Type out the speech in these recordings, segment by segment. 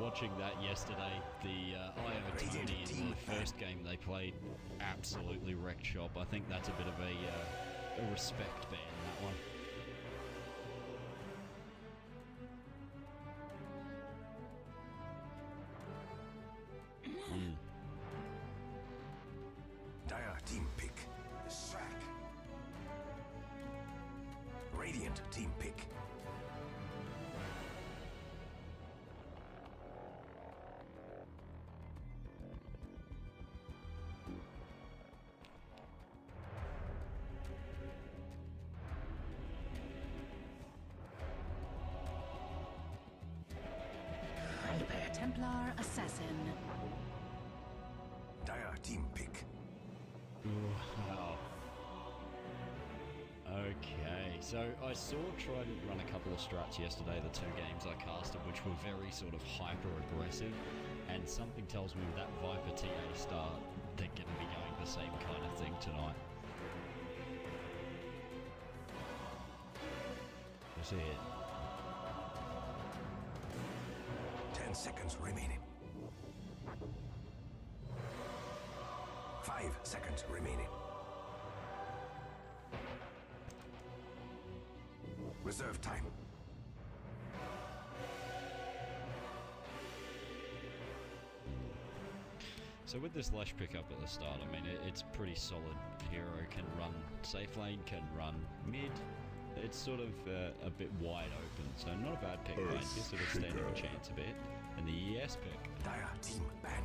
watching that yesterday. The IO Tony in the first game they played absolutely wrecked shop. I think that's a bit of a respect ban, that one. Dire team pick. Sack. Radiant team pick. Templar Assassin. Dire team pick. Wow. Okay, so I saw Trident run a couple of strats yesterday, the 2 games I casted, which were very sort of hyper-aggressive, and something tells me with that Viper TA start, they're going to be going the same kind of thing tonight. Let's see it. 10 seconds remaining. 5 seconds remaining. Reserve time. So with this Lash pickup at the start, I mean, it's pretty solid. Hero can run safe lane, can run mid. It's sort of a bit wide open, so not a bad pick. You're sort of standing a chance a bit. And the ES pick. Dire team ban.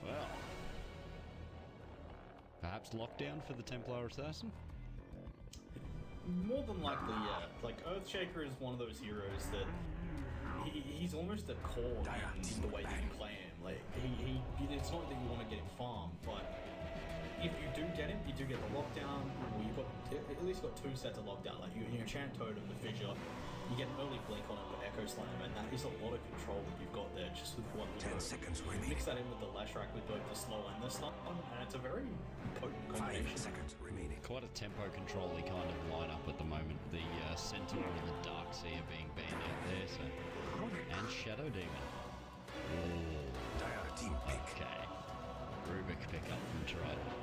Well, perhaps lockdown for the Templar Assassin? More than likely, yeah. Like, Earthshaker is one of those heroes that he's almost a core in the way that you play him. Like, it's not that you want to get him farmed, but if you do get him, you do get the lockdown. Well, you've got at least got 2 sets of lockdown. Like, you enchant Totem, the Fissure, you get an early blink on him with Echo Slam, and that is a lot of control that you've got there just with one. 10 seconds remaining. Mix that in with the Lash Rack with both the slow and the stun, and it's a very potent combination. 5 seconds remaining. Quite a tempo control-y kind of lineup at the moment. The Sentinel and the Darkseer being banned out there, so... And Shadow Demon. Ooh. Dire team pick. Okay. Rubik pick up from Trident.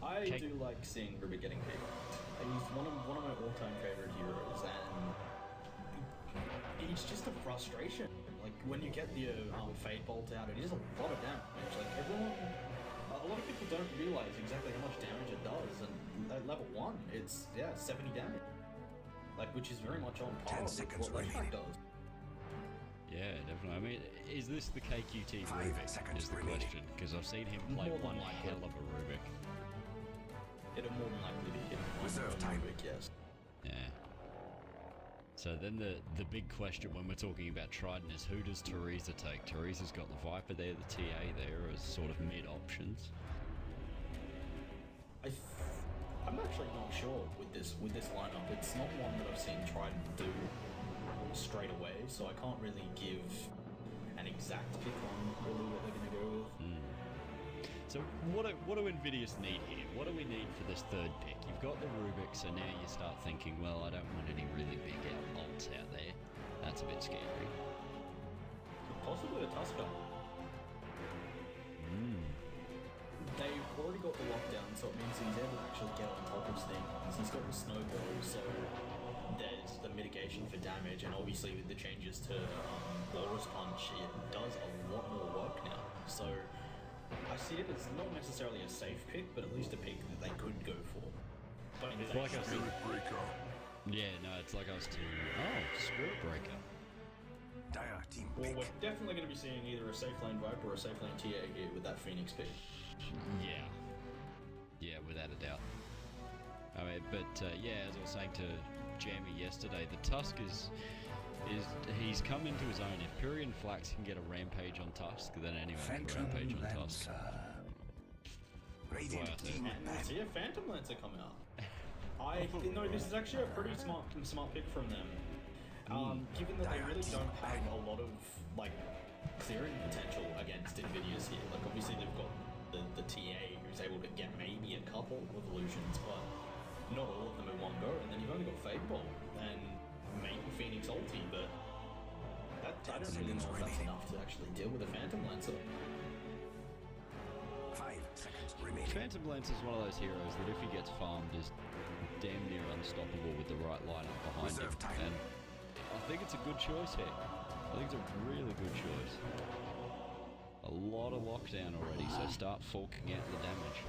I do like seeing Rubik getting picked. He's one of my all-time favorite heroes, and it's just a frustration. Like, when you get the Fade Bolt out, it is a lot of damage. Like, a lot of people don't realize exactly how much damage it does, and at level 1, it's 70 damage. Like, which is very much on par with what Lash does. Yeah, definitely. I mean, is this the KQT 5 Rubik? seconds Is the remaining. question, because I've seen him play one hell of a Rubik. It'll more than likely be him. Reserve time. Rubik, yes. Yeah. So then the big question when we're talking about Trident is who does Teresa take? Teresa's got the Viper there, the TA there as sort of mid options. I'm actually not sure with this lineup. It's not one that I've seen Trident do straight away, so I can't really give an exact pick on really what they're going to go with. So what do InVideous need here? What do we need for this 3rd pick? You've got the Rubik, so now you start thinking, well, I don't want any really big ults out there. That's a bit scary. Possibly a Tusker. They've already got the lockdown, so it means he's able to actually get on top of things. He's got the snowball, so there's the mitigation for damage, and obviously with the changes to Walrus Punch, it does a lot more work now. So I see it as not necessarily a safe pick, but at least a pick that they could go for. But it's like a Spirit Breaker. Yeah, no, it's like us too. Oh, Spirit Breaker. Dire team pick. Well, we're definitely going to be seeing either a safe lane Viper or a safe lane TA here with that Phoenix pick. Yeah, without a doubt. I mean, but yeah, as I was saying to Jamie yesterday, the Tusk he's come into his own. If Praetorian Flax can get a rampage on Tusk, then anyone can rampage on Tusk. Radiant team and we'll see a Phantom Lancer come out. This is actually a pretty smart pick from them. Given that they really don't have a lot of like clearing potential against InVideous here. Like, obviously they've got the TA who's able to get maybe a couple of illusions, but not all of them in one go. And then you've only got Fade Bolt and maybe Phoenix ulti, but I don't really know if that's enough to actually deal with a Phantom Lancer. 5 seconds remaining. Phantom Lance is one of those heroes that if he gets farmed is damn near unstoppable with the right lineup behind him. Reserve time. And I think it's a good choice here. I think it's a really good choice. A lot of lockdown already, so start forking out the damage.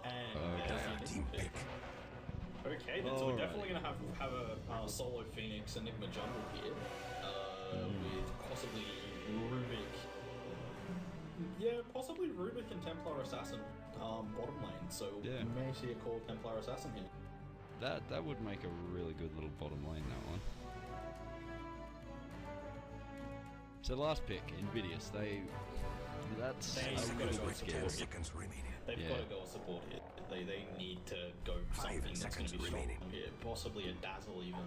And Dire team pick. okay, then so we're definitely going to have a solo Phoenix Enigma jungle here, with possibly Rubik. Yeah, possibly Rubik and Templar Assassin bottom lane. So Yeah. we may see a call Templar Assassin here. That would make a really good little bottom lane, that one. So last pick, InVideous. That's They a gotta really go good support. skill. 10 seconds remaining. They've Yeah. got to go support here. They need to go 5 something that's going seconds to be strong remaining. here. Possibly a Dazzle even.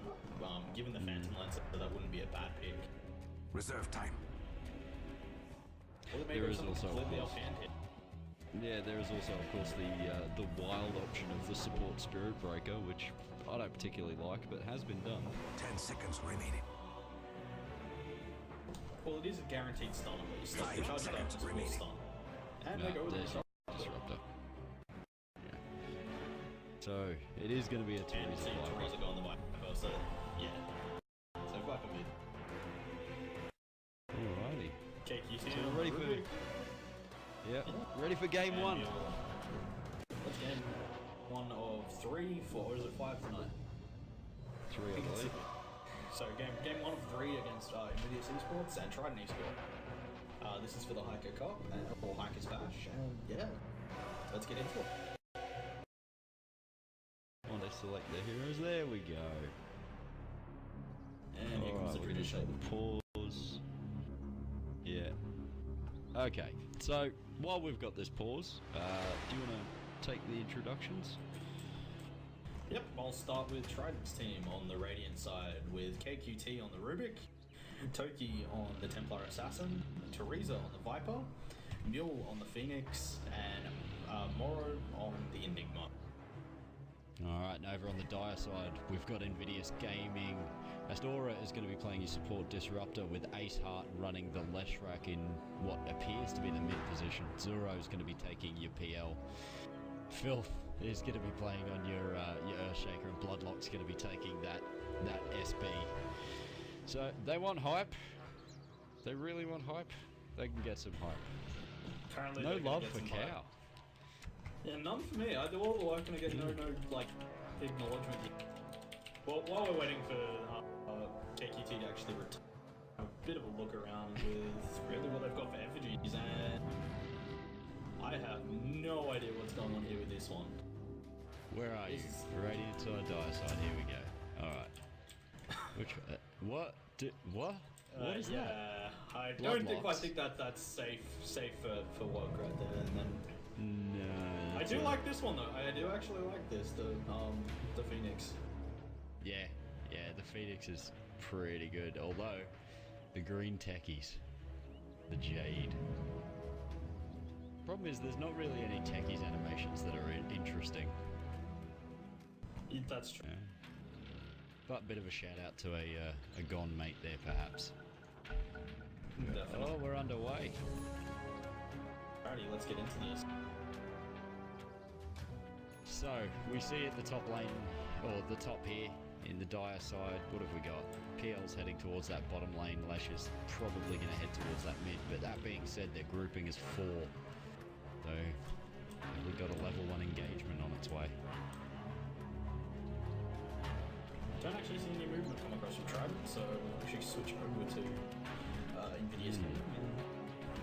Given the Phantom Lancer, that wouldn't be a bad pick. Reserve time. Or they may There go is something also, of completely course, offhand here. Yeah, there is also, of course, the wild option of the support Spirit Breaker, which I don't particularly like, but has been done. 10 seconds remaining. Well, it is a guaranteed stun at least. Like, 5 the charge seconds darkness will remaining. stun. And No, they go with there's the Disruptor. Yeah. So, it is going to be a And Teresa see Viper. Teresa go on the Viper, so yeah. So Viper mid. Alrighty. KQT So on we're ready for... Rubik. Yep, ready for game And one. That's game 1 of 3 for, or is it 5 tonight? 3, I believe. So game 1 of 3 against InVideous Esports and Trident Esports. This is for the Hiker Cup or HikersBash, and yeah, let's get into it. Oh, they select their heroes. There we go. And here comes the Alright, we just tradition. pause. Yeah. Okay, so while we've got this pause, do you want to take the introductions? Yep, I'll start with Trident's team on the Radiant side with KQT on the Rubik, Toki on the Templar Assassin, Teresa on the Viper, Mule on the Phoenix, and Moro on the Enigma. Alright, and over on the Dire side, we've got InVideous Gaming. Astora is going to be playing your support Disruptor with Ace Heart running the Leshrac in what appears to be the mid position. Zuro is going to be taking your PL. Filth is going to be playing on your Earthshaker, and Bloodlock's going to be taking that SB. So they want hype. They really want hype. They can get some hype. Apparently No they're gonna love get for some Cow. hype. Yeah, none for me. I do all the work and I get no like acknowledgement. Well, while we're waiting for KQT to actually return, a bit of a look around with really what they've got for effigies, and I have no idea what's going on here with this one. Where are you? This is- Radiant side, Dire side. Here we go. All right. Which? What? What? What is that? Yeah, I Blood don't locks. think that's safe for work right there. And then No. I that's do a- like this one though. I do actually like this, the Phoenix. Yeah, the Phoenix is pretty good. Although, the green techies, the Jade. Problem is, there's not really any techies animations that are interesting. That's true. Yeah. But a bit of a shout out to a gone mate there, perhaps. Definitely. Oh, we're underway. Alrighty, let's get into this. So, we see at the top lane, or the top here, in the Dire side, what have we got? PL's heading towards that bottom lane, Lash is probably going to head towards that mid, but that being said, their grouping is 4. So, we've got a level 1 engagement on its way. Don't actually see any movement come across from Trident, so we'll actually switch over to InVideous game. And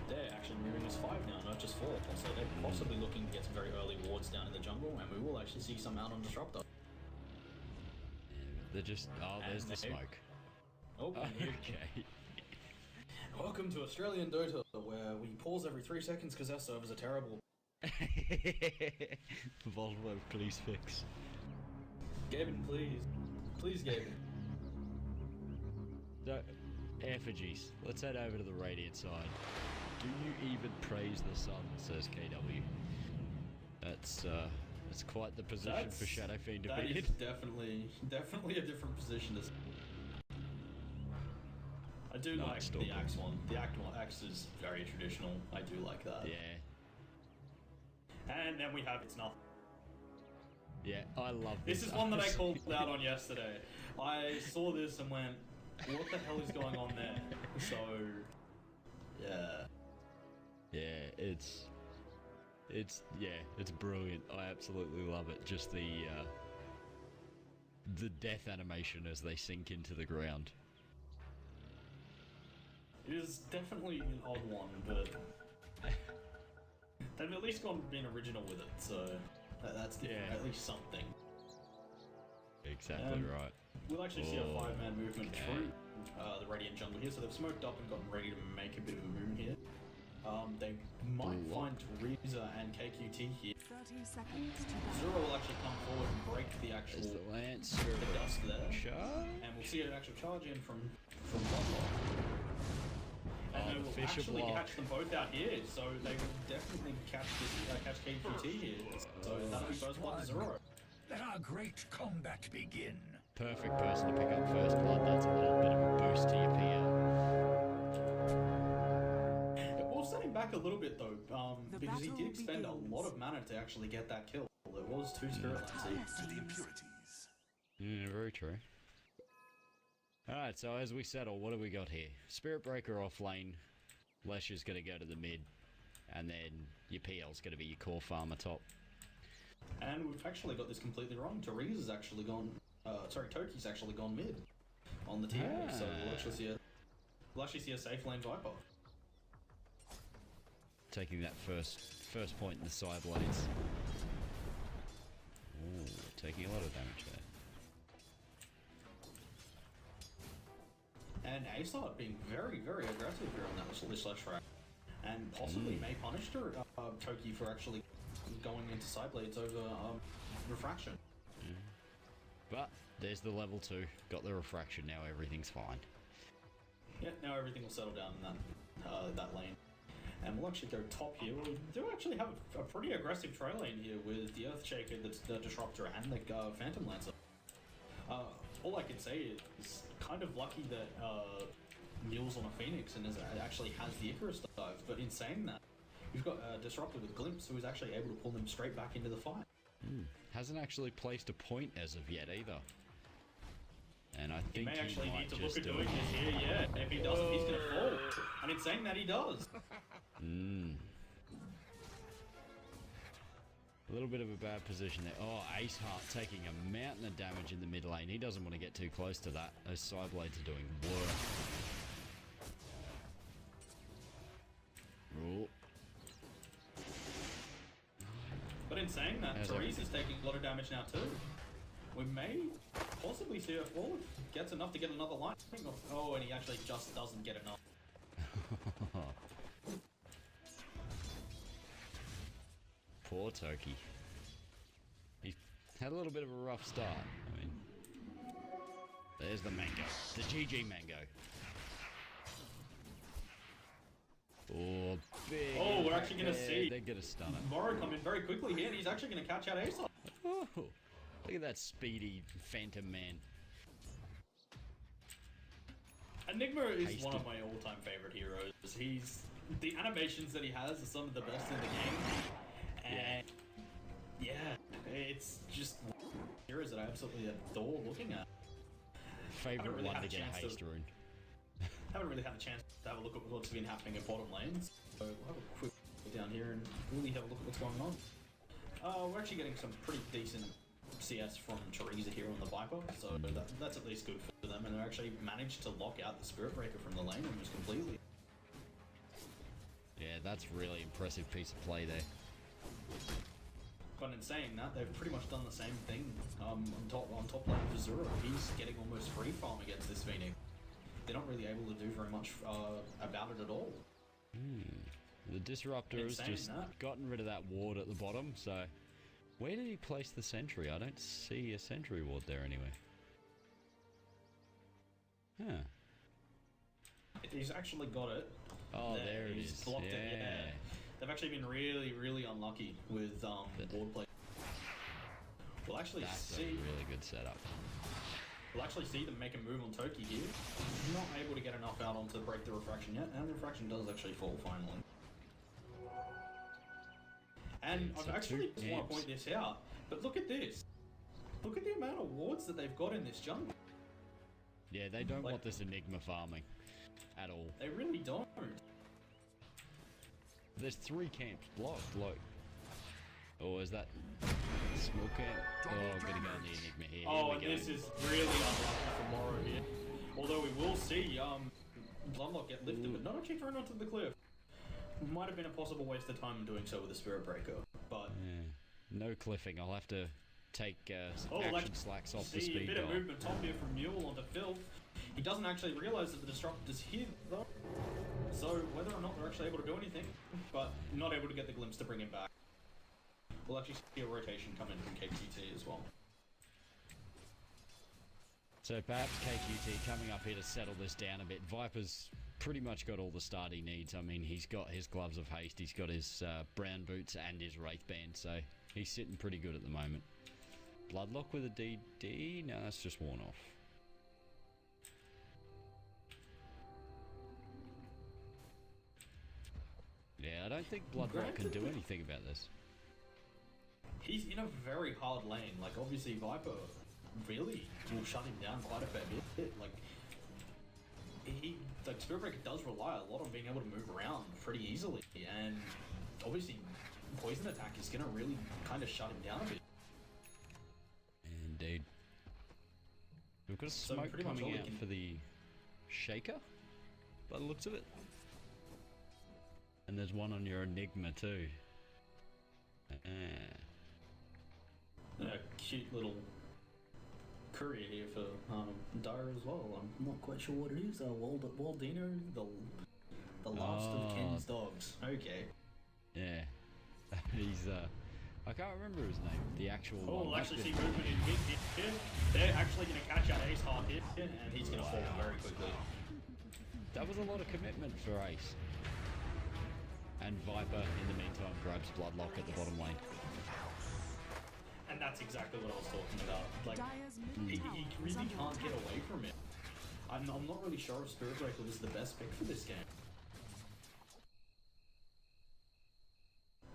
they're actually moving as 5 now, not just 4. So they're possibly looking to get some very early wards down in the jungle, and we will actually see some out on Disruptor. They're just, oh, there's the And they- smoke. Oh, and here- Okay. welcome to Australian Dota, where we pause every 3 seconds because our servers are terrible. Volvo, please fix. Gavin, please. Please, Gavin. So, effigies. Let's head over to the Radiant side. Do you even praise the sun, says KW. That's quite the position for Shadow Fiend to That be in. is definitely a different position to do Night like Stalker. the axe one. The axe is very traditional. I do like that. Yeah. And then we have It's Nothing. Yeah, I love This is one that I called out on yesterday. I saw this and went, what the hell is going on there? So, yeah. Yeah, it's brilliant. I absolutely love it. Just the death animation as they sink into the ground. It is definitely an odd one, but they've at least been original with it, so that's at least something. Exactly right. We'll actually see a 5-man movement through the Radiant jungle here, so they've smoked up and gotten ready to make a bit of a movement here. They might find Teresa and KQT here. 30 seconds to go. Zero will actually come forward and break the actual There's the lance. the dust there. Charge. And we'll see an actual charge in from Bloodlock. And they will actually catch them both out here, so they will definitely catch KQT here. So that'll be first blood to Zero. Let our great combat begin. Perfect person to pick up first blood. That's a little bit of a boost to your PL. It will set him back a little bit though, because he did expend a lot of mana to actually get that kill. It was 2 Spirit Lances. To the impurities. Very true. Alright, so as we settle, what do we got here? Spirit Breaker off lane. Lesh is going to go to the mid. And then your PL's going to be your core farmer top. And we've actually got this completely wrong. Teresa's actually gone... Toki's actually gone mid on the team. So we'll actually see a safe lane Viper. Taking that first point in the side lanes. Ooh, taking a lot of damage there. And Asart being very, very aggressive here on that Slash rack. And possibly may punish Toki for actually going into side blades over refraction. But there's the level 2. Got the refraction now. Everything's fine. Yeah, now everything will settle down in that lane. And we'll actually go top here. We do actually have a pretty aggressive trail lane here with the Earthshaker, that's the Disruptor, and the Phantom Lancer. All I can say is kind of lucky that Mule's on a Phoenix and actually has the Icarus dive. But in saying that, you've got a Disruptor with Glimpse who is actually able to pull them straight back into the fight. Hasn't actually placed a point as of yet either. And I think He may actually might need to just look at do doing it. this here, yeah. If he doesn't, he's going to fall. And in saying that, he does. A little bit of a bad position there. Oh, Ace Heart taking a mountain of damage in the mid lane. He doesn't want to get too close to that. Those side blades are doing work. Ooh. But in saying that, Teresa's taking a lot of damage now too. We may possibly see her fall if he gets enough to get another line. Oh, and he actually just doesn't get enough. Poor Toki. He had a little bit of a rough start. I mean, there's the mango. The GG mango. Oh, big. Oh, we're actually going to see. They're going to stun it. Morrow come in very quickly here, and he's actually going to catch out Aesop. Oh, look at that speedy Phantom Man. Enigma is one of my all-time favorite heroes. The animations that he has are some of the best in the game. And yeah, it's just heroes that I absolutely adore looking at. Favorite really one had to a get a chance to- haste rune. Haven't really had a chance to have a look at what's been happening in bottom lanes. So we'll have a quick look down here and really have a look at what's going on. We're actually getting some pretty decent CS from Teresa here on the Viper, so that's at least good for them. And they actually managed to lock out the Spirit Breaker from the lane almost completely. Yeah, that's really impressive piece of play there. But in saying that, they've pretty much done the same thing on top lane for Zero. He's getting almost free farm against this Phoenix. They're not really able to do very much about it at all. The Disruptor has just gotten rid of that ward at the bottom, so... Where did he place the sentry? I don't see a sentry ward there anywhere. Huh. He's actually got it. Oh, there it He's is. blocked it, yeah. They've actually been really, really unlucky with ward play. We'll actually That's see... a really good setup. We'll actually see them make a move on Toki here. Not able to get enough out on to break the refraction yet, and the refraction does actually fall finally. And I actually just want to point this out, but look at this. Look at the amount of wards that they've got in this jungle. Yeah, they don't want this Enigma farming at all. They really don't. There's 3 camps blocked, look. Or is that small camp? Oh, I'm gonna go on the Enigma here. Oh, and this is really unlucky for Morrow here. Although we will see Bloodlock get lifted, but not actually thrown onto the cliff. Might have been a possible waste of time doing so with a Spirit Breaker, but... Yeah. No cliffing, I'll have to take some let's action slacks off the see speed a bit dial. of movement top here from Mule onto Filth. He doesn't actually realise that the Disruptor's here, though. So, whether or not they're actually able to do anything, but not able to get the glimpse to bring him back. We'll actually see a rotation come in from KQT as well. So perhaps KQT coming up here to settle this down a bit. Viper's pretty much got all the start he needs. I mean, he's got his Gloves of Haste, he's got his brown boots and his Wraith Band, so he's sitting pretty good at the moment. Bloodlock with a DD? No, that's just worn off. Yeah, I don't think Bloodlock can do anything about this. He's in a very hard lane. Like, obviously, Viper really will shut him down quite a fair bit. Like, Spirit Breaker does rely a lot on being able to move around pretty easily, and obviously, Poison Attack is going to really kind of shut him down a bit. Indeed. We've got a smoke coming out for the Shaker, by the looks of it. And there's one on your Enigma too. A cute little courier here for Dire as well. I'm not quite sure what it is. Waldino, the last of Ken's dogs. Okay. Yeah. He's I can't remember his name. The actual one. We'll actually see movement in mid here. They're actually going to catch out Ace hard here, and he's going to fall very quickly. That was a lot of commitment for Ace. And Viper, in the meantime, grabs Bloodlock at the bottom lane. And that's exactly what I was talking about. Like, he really can't get away from it. I'm not really sure if Spirit Breaker was the best pick for this game.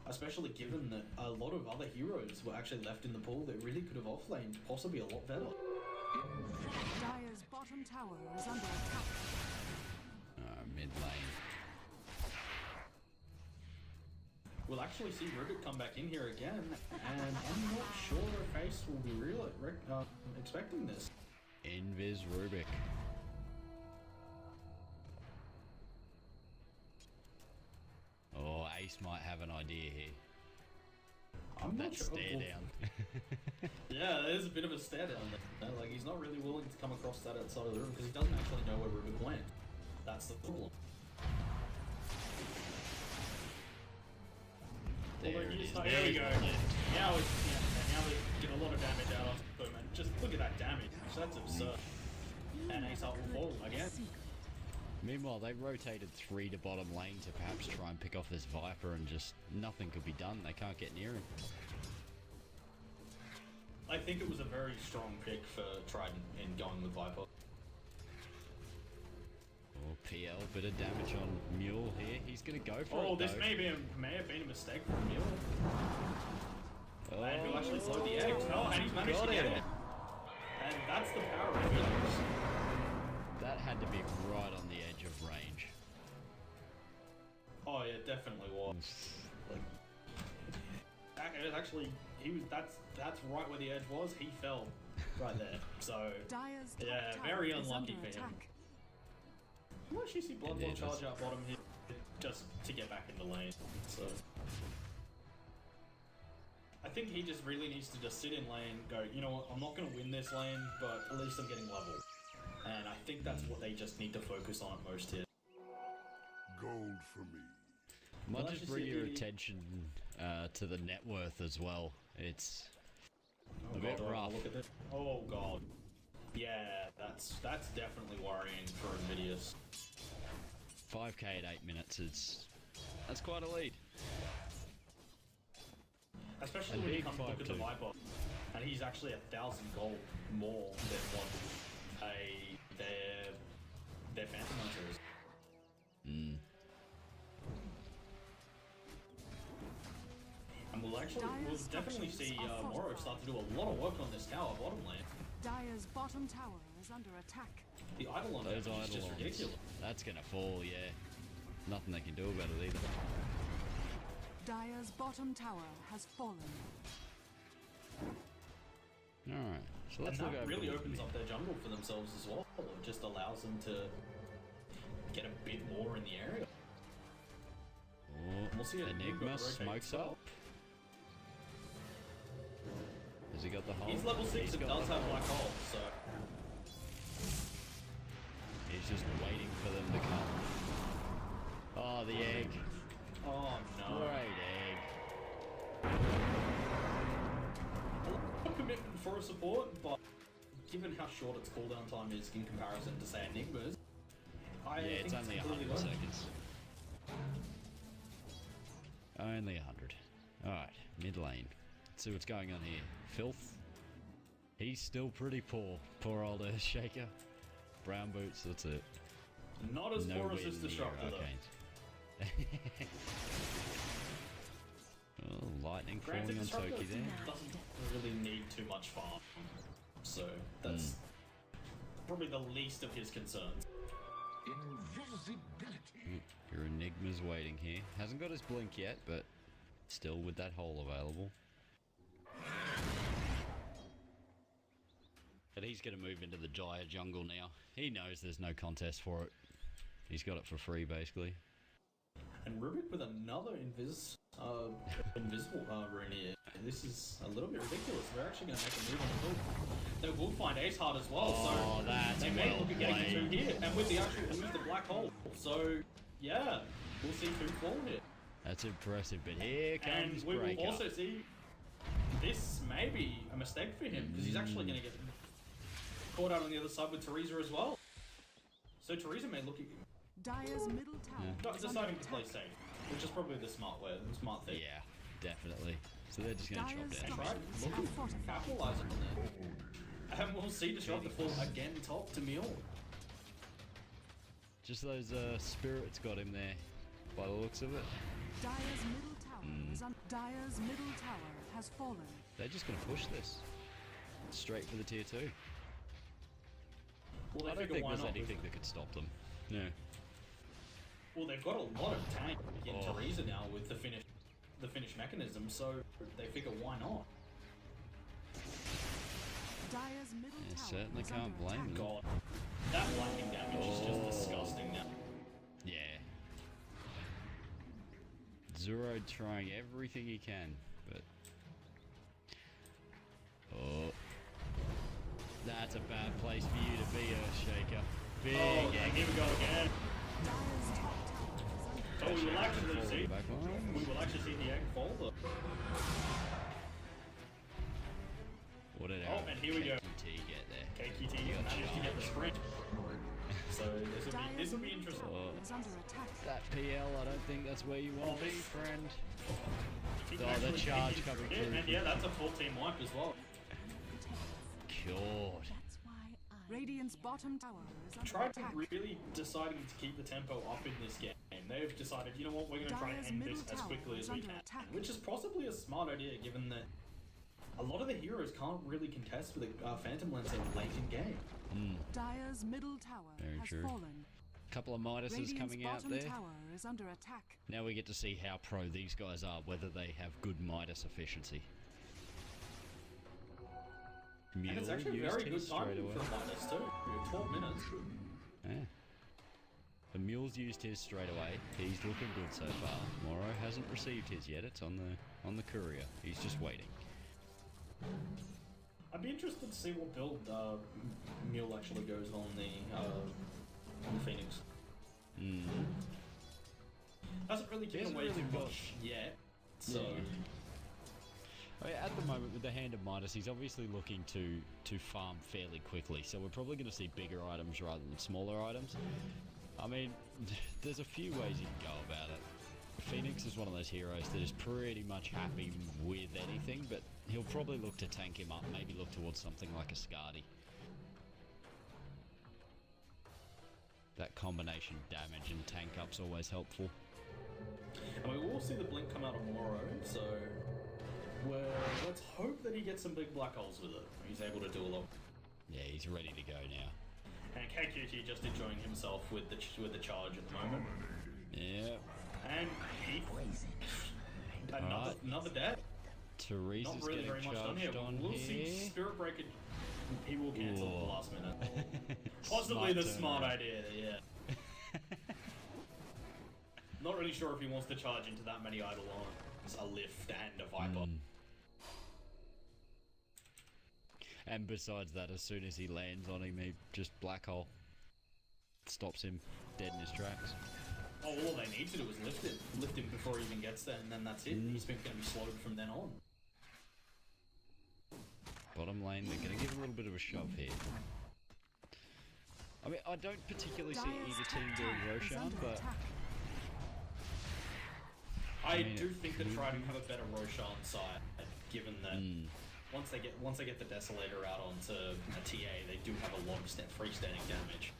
Especially given that a lot of other heroes were actually left in the pool that really could have offlaned possibly a lot better. Dire's bottom tower is under attack. Mid lane. We'll actually see Rubik come back in here again, and I'm not sure if Ace will be expecting this. Invis Rubik. Oh, Ace might have an idea here. I'm not sure. Stare down. Yeah, there's a bit of a stare down there. Like, he's not really willing to come across that outside of the room because he doesn't actually know where Rubik went. That's the problem. There it is. There we go. Now we get a lot of damage out of him, and just look at that damage. That's absurd. And Ace up will fall again. Meanwhile, they rotated 3 to bottom lane to perhaps try and pick off this Viper, and just nothing could be done. They can't get near him. I think it was a very strong pick for Trident in going with Viper. Oh, PL, bit of damage on Mule here. He's going to go for it. Oh, this may have been a mistake from Mule. Oh, And he'll actually throw the eggs. Oh, and he's managed to get it. And that's the power of InVideous. That had to be right on the edge of range. Oh yeah, definitely was. Like, it actually, that's right where the edge was. He fell right there. So yeah, very unlucky for him. We'll actually see Bloodborne charge out bottom here just to get back into lane. So I think he just really needs to just sit in lane, go, you know what, I'm not going to win this lane, but at least I'm getting level. And I think that's what they just need to focus on at most here. Gold for me. Might just bring your attention to the net worth as well. It's a bit rough. Look at this. Oh god. Yeah, that's definitely worrying for InVideous. 5k at 8 minutes, that's quite a lead. Especially when you come look at the Viper. and he's actually 1,000 gold more than what their Phantom Hunter is. And we'll definitely see Moro start to do a lot of work on this tower bottom lane. Dire's bottom tower is under attack. The Eidolon damage is just ridiculous. That's gonna fall, yeah. Nothing they can do about it either. Dire's bottom tower has fallen. Alright, so let's and look that over really the opens up their jungle for themselves as well. It just allows them to get a bit more in the area. Oh, We'll see Enigma smokes up. Has he got the hole? He's level 6 and does have black hole, so... He's just waiting for them to come. Oh, the egg. Oh no. Great egg. A lot of commitment for a support, but given how short its cooldown time is in comparison to, say, Enigma's, I think it's only 100 worth it. seconds. Only 100. Alright, mid lane. Let's see what's going on here. Filth. He's still pretty poor. Poor old Earthshaker. Brown boots, that's it. Not as poor as this Nowhere Disruptor, near though. Oh, lightning Granted, falling on Disruptor Toki there. doesn't really need too much farm, so that's probably the least of his concerns. Your Enigma's waiting here. Hasn't got his blink yet, but still with that hole available. But he's going to move into the Dire jungle now. He knows there's no contest for it. He's got it for free, basically. And Rubik with another invisible rune here. This is a little bit ridiculous. They're actually going to make a move on the field. They will find Ace Heart as well, Oh, so that's they may well look at getting played. two here. And with the actual use the black hole. So, yeah, we'll see two fall here. That's impressive, but here And comes we will Breaker. also see this may be a mistake for him, because he's actually going to get caught out on the other side with Teresa as well. So Teresa may look at Dire's middle tower is under deciding to play attack. safe, which is probably the smart way, the smart thing. Yeah, definitely. So they're just going to chop Dire's down. Right? structures Look are at fortified. capitalize on that. And we'll see Disruptor fall again top to Mule. Just those spirits got him there, by the looks of it. Dire's middle tower is Dire's middle tower has fallen. They're just going to push this. Straight for the tier 2. Well, I they don't figure think why there's not? anything that could stop them. No. Well, they've got a lot of tank in Oh. Teresa now with the finish mechanism, so they figure why not? Dire's middle Yeah, tower certainly is can't under blame attack. them. God, that lightning damage is just disgusting now. Yeah. Zero trying everything he can, but... Oh. That's a bad place for you to be, Earthshaker. Big Oh, egg. and here we go again. Dire's top tower is under Oh, we will actually see. Back on. We will actually see the egg fall though. What did Oh, our and here we go. KQT get there? KQT managed to get the sprint. So this will be interesting. Oh. is under attack. That PL, I don't think that's where you want to be, friend. He Oh, the actually charge taking coming it, through. And yeah, that's a full team wipe as well. God. That's why Radiant's bottom tower is under Trident attack. really deciding to keep the tempo up in this game. They've decided, you know what, we're going to try and Dire's end middle this as tower quickly is as we under can. attack. Which is possibly a smart idea, given that a lot of the heroes can't really contest with a Phantom Lancer late in game. Dire's middle tower Very has true. fallen. Couple of Midases Radiant's coming out bottom there. tower is under attack. Now we get to see how pro these guys are, whether they have good Midas efficiency. And it's Mule actually used very his good straight timing away. for Midas too. We have 12 minutes. Yeah. The Mule's used his straight away. He's looking good so far. Moro hasn't received his yet. It's on the courier. He's just waiting. I'd be interested to see what build Mule actually goes on the Phoenix. Hasn't really given hasn't away really too got- much yet, so I mean, at the moment, with the hand of Midas, he's obviously looking to farm fairly quickly. So we're probably going to see bigger items rather than smaller items. I mean, there's a few ways you can go about it. Phoenix is one of those heroes that is pretty much happy with anything, but He'll probably look to tank him up, maybe look towards something like a Skadi. That combination damage and tank up's always helpful. And we will see the blink come out tomorrow, so let's hope that he gets some big black holes with it. He's able to do a lot. Yeah, he's ready to go now. And KQT just enjoying himself with the charge at the moment. Yeah. And he another death. Teresa's Not really getting very much done charged here. on We'll here. see Spirit Breaker. He will cancel at the last minute. Possibly Smart the turn smart around. idea, yeah. Not really sure if he wants to charge into that many idle arms, a lift and a Viper. And besides that, as soon as he lands on him, he just black hole. Stops him dead in his tracks. Oh, all they need to do is lift him before he even gets there, and then that's it. He's going to be slowed from then on. Bottom lane, they're going to give a little bit of a shove here. I mean, I don't particularly see either team doing Roshan, but... I do think that Trident have a better Roshan side, given that once they get the Desolator out onto a TA, they do have a lot of freestanding damage.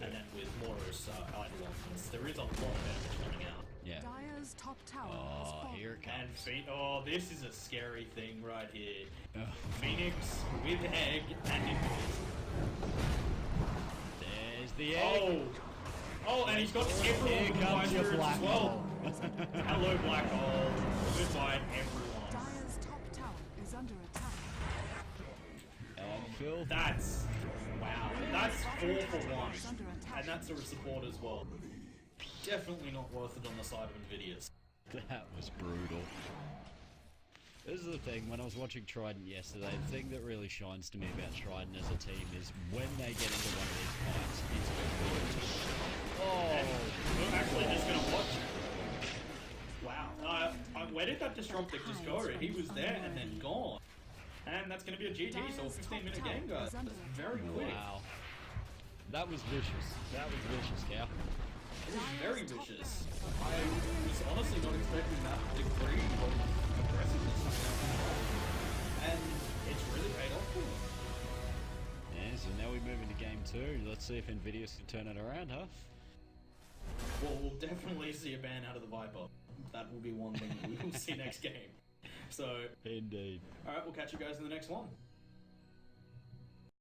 And then with Moros idle ones, there is a lot of damage coming out. Yeah. Dire's top tower has Oh, fallen. here it And comes. this is a scary thing right here. Oh. Phoenix with egg and InVideous. There's the egg. Oh, and he's got everyone Here with comes fire your spirits black as well. hole. Hello, black hole. Goodbye, everyone. Dire's top tower is under attack. And Phil. That's wow. That's 4 for 1, Is under attack. and that's a support as well. Definitely not worth it on the side of InVidious. That was brutal. This is the thing, when I was watching Trident yesterday, the thing that really shines to me about Trident as a team is when they get into one of these fights, it's brutal. We're actually just gonna watch. Wow. Where did that Disruptor just go? He was there and then gone. And that's gonna be a GG, so a 15-minute game, guys. That's very quick. Wow. That was vicious. That was vicious, Cow. It was very vicious. I was honestly not expecting that degree of aggressiveness. And it's really paid off for them. Yeah, so now we move into game 2. Let's see if InVideous can turn it around, huh? Well, we'll definitely see a ban out of the Viper. That will be one thing we will see next game. So, Indeed. alright, we'll catch you guys in the next one.